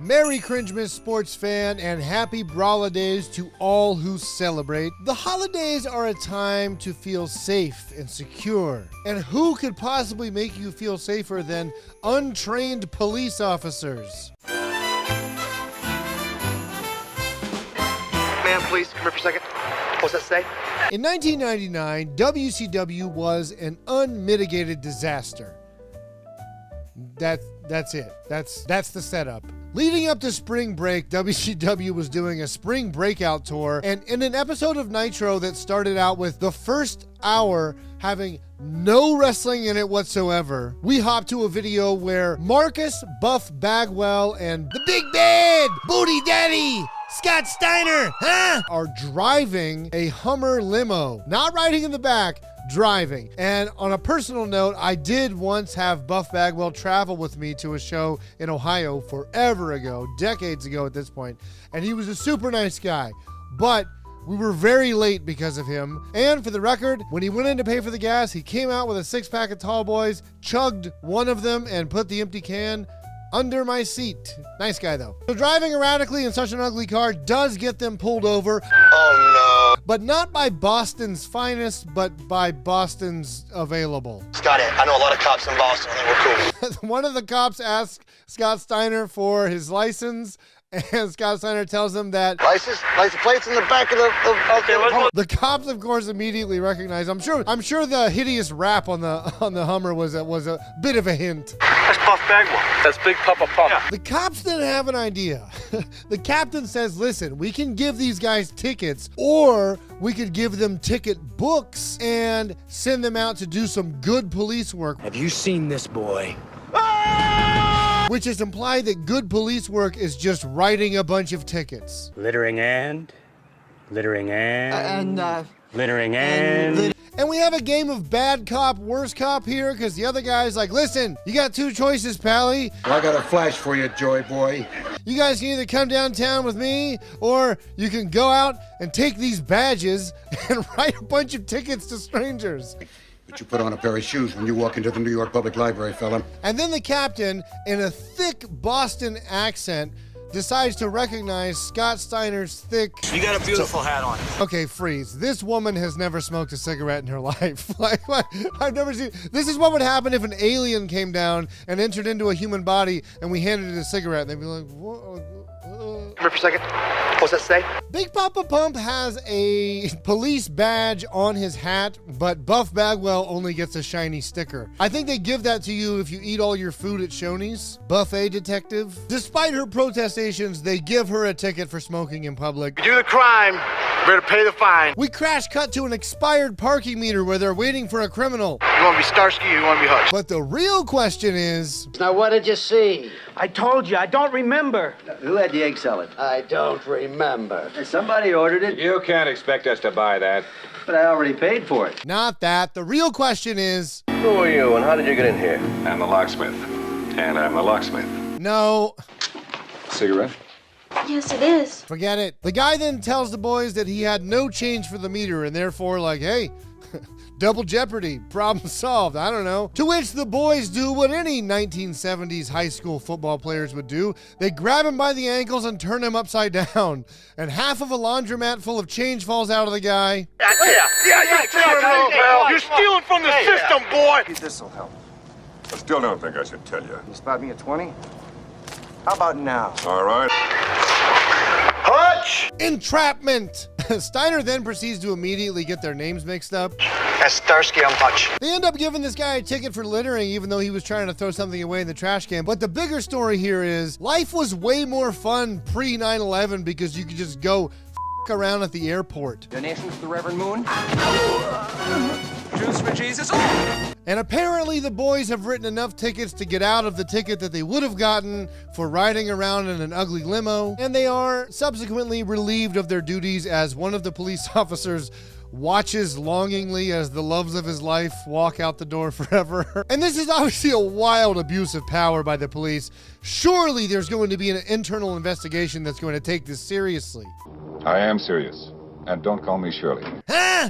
Merry Cringemas, sports fan, and happy Brawladays to all who celebrate. The holidays are a time to feel safe and secure. And who could possibly make you feel safer than untrained police officers? Man, please, come here for a second. What's that say? In 1999, WCW was an unmitigated disaster. That's it. That's the setup. Leading up to spring break, WCW was doing a spring breakout tour, and in an episode of Nitro that started out with the first hour having no wrestling in it whatsoever, we hopped to a video where Marcus, Buff Bagwell, and the Big Bad Booty Daddy Scott Steiner, are driving a Hummer limo. Not riding in the back, driving. And on a personal note, I did once have Buff Bagwell travel with me to a show in Ohio forever ago, decades ago at this point. And he was a super nice guy. But we were very late because of him. And for the record, when he went in to pay for the gas, he came out with a six-pack of Tall Boys, chugged one of them, and put the empty can under my seat. Nice guy, though. So driving erratically in such an ugly car does get them pulled over. Oh, no. But not by Boston's finest, but by Boston's available. Scott, I know a lot of cops in Boston. I think we're cool. One of the cops asks Scott Steiner for his license, and Scott Steiner tells him that License plate's in the back of the the cops, of course, immediately recognize. I'm sure the hideous rap on the Hummer was a bit of a hint. That's Buff Bagwell. That's Big Poppa Pump. Yeah. The cops didn't have an idea. The captain says, listen, we can give these guys tickets, or we could give them ticket books and send them out to do some good police work. Have you seen this boy? Which is implied that good police work is just writing a bunch of tickets. Littering and... And we have a game of bad cop, worst cop here, because the other guy's like, listen, you got two choices, Pally. I got a flash for you, Joy Boy. You guys can either come downtown with me, or you can go out and take these badges and write a bunch of tickets to strangers. But you put on a pair of shoes when you walk into the New York Public Library, fella. And then the captain, in a thick Boston accent, decides to recognize Scott Steiner's thick... You got a beautiful hat on. Okay, freeze. This woman has never smoked a cigarette in her life. Like, what? I've never seen... This is what would happen if an alien came down and entered into a human body and we handed it a cigarette. They'd be like, what? Come here for a second. What's that say? Big Poppa Pump has a police badge on his hat, but Buff Bagwell only gets a shiny sticker. I think they give that to you if you eat all your food at Shoney's. Buffet detective. Despite her protestations, they give her a ticket for smoking in public. You do the crime, you better pay the fine. We crash cut to an expired parking meter where they're waiting for a criminal. You want to be Starsky or you want to be Hutch? But the real question is... Now, what did you see? I told you, I don't remember. Who had the egg salad? I don't remember. Somebody ordered it. You can't expect us to buy that. But I already paid for it. Not that. The real question is... Who are you and how did you get in here? I'm the locksmith. And I'm the locksmith. No. Cigarette? Yes, it is. Forget it. The guy then tells the boys that he had no change for the meter and therefore, like, hey, double jeopardy, problem solved, I don't know. To which the boys do what any 1970s high school football players would do. They grab him by the ankles and turn him upside down. And half of a laundromat full of change falls out of the guy. You're stealing from the system, boy. This'll help. I still don't think I should tell you. You spot me at 20? How about now? All right. Hutch! Entrapment! Steiner then proceeds to immediately get their names mixed up. That's Starsky, I'm Hutch. They end up giving this guy a ticket for littering even though he was trying to throw something away in the trash can. But the bigger story here is life was way more fun pre 9/11 because you could just go around at the airport. Donations to the Reverend Moon? Juice for Jesus. And apparently the boys have written enough tickets to get out of the ticket that they would have gotten for riding around in an ugly limo. And they are subsequently relieved of their duties as one of the police officers watches longingly as the loves of his life walk out the door forever. And this is obviously a wild abuse of power by the police. Surely there's going to be an internal investigation that's going to take this seriously. I am serious. And don't call me Shirley. Huh?